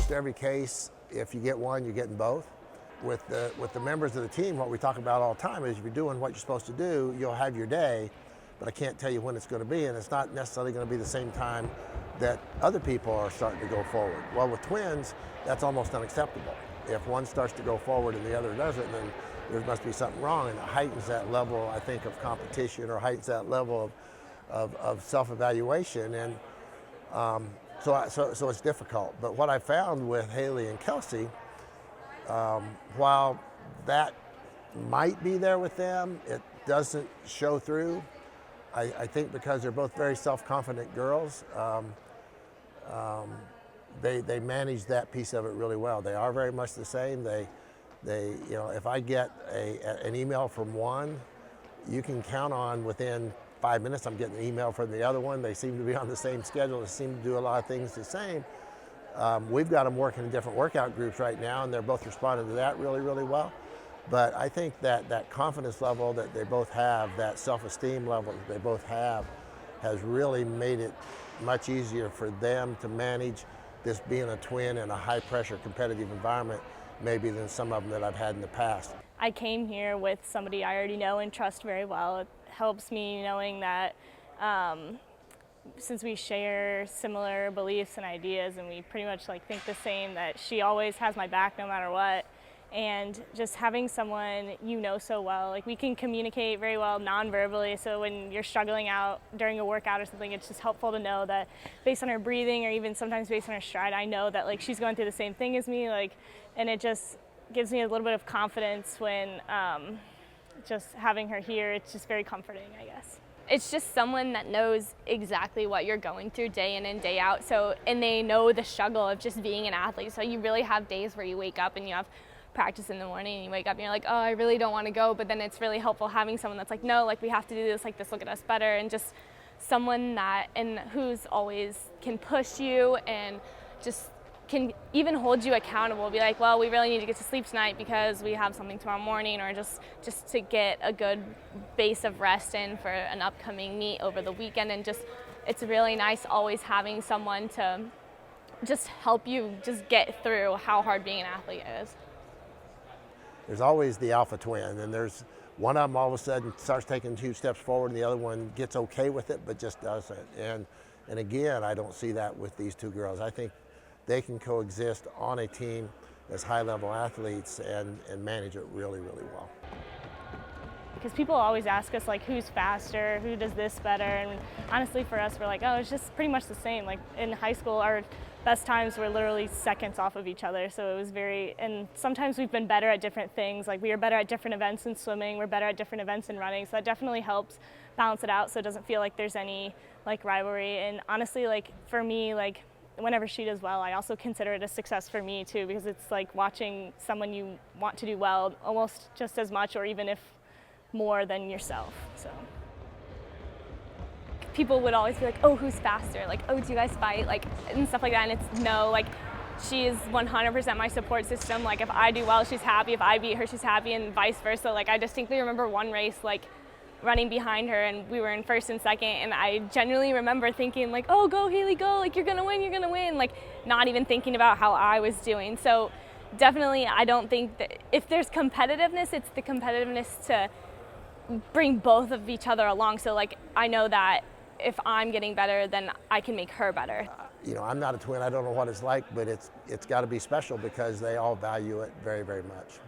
almost every case, if you get one, you're getting both. With the members of the team, what we talk about all the time is if you're doing what you're supposed to do, you'll have your day, but I can't tell you when it's going to be, and it's not necessarily going to be the same time that other people are starting to go forward. Well, with twins, that's almost unacceptable. If one starts to go forward and the other doesn't, then there must be something wrong, and it heightens that level, I think, of competition, or heightens that level of self-evaluation, and so it's difficult. But what I found with Haley and Kelsey, while that might be there with them, it doesn't show through. I think because they're both very self-confident girls, they manage that piece of it really well. They are very much the same. They if I get an email from one, you can count on within 5 minutes I'm getting an email from the other one. They seem to be on the same schedule. They seem to do a lot of things the same. We've got them working in different workout groups right now, and they're both responding to that really, really well. But I think that confidence level that they both have, that self-esteem level that they both have, has really made it much easier for them to manage this being a twin in a high-pressure competitive environment, maybe than some of them that I've had in the past. I came here with somebody I already know and trust very well. It helps me knowing that since we share similar beliefs and ideas and we pretty much think the same, that she always has my back no matter what. And just having someone you know so well, we can communicate very well non-verbally, so when you're struggling out during a workout or something, it's just helpful to know that based on her breathing or even sometimes based on her stride, I know that she's going through the same thing as me, and it just gives me a little bit of confidence when just having her here. It's just very comforting, I guess. It's just someone that knows exactly what you're going through day in and day out, and they know the struggle of just being an athlete, so you really have days where you wake up and you have practice in the morning and you wake up and you're like, oh, I really don't want to go, but then it's really helpful having someone that's like, no, we have to do this, this will get us better, and just someone who's always can push you and just can even hold you accountable, be like, well, we really need to get to sleep tonight because we have something tomorrow morning, or just to get a good base of rest in for an upcoming meet over the weekend. And just, it's really nice always having someone to just help you just get through how hard being an athlete is. There's always the alpha twin, and there's one of them all of a sudden starts taking 2 steps forward and the other one gets okay with it but just doesn't. And again, I don't see that with these two girls. I think they can coexist on a team as high-level athletes and manage it really, really well. Because people always ask us who's faster, who does this better, and honestly for us, we're like, oh, it's just pretty much the same. In high school, our best times were literally seconds off of each other, so it was and sometimes we've been better at different things. We are better at different events in swimming, we're better at different events in running, so that definitely helps balance it out so it doesn't feel like there's any rivalry. And honestly, for me, whenever she does well, I also consider it a success for me too, because it's watching someone you want to do well almost just as much or even if more than yourself. So people would always be like, oh, who's faster? Oh, do you guys fight? And stuff like that. And it's no, she is 100% my support system. If I do well, she's happy. If I beat her, she's happy, and vice versa. I distinctly remember one race, running behind her, and we were in first and second, and I genuinely remember thinking oh, go Haley, go, you're gonna win, not even thinking about how I was doing. So definitely, I don't think that if there's competitiveness, it's the competitiveness to bring both of each other along. So I know that if I'm getting better, then I can make her better. I'm not a twin, I don't know what it's like, but it's got to be special because they all value it very, very much.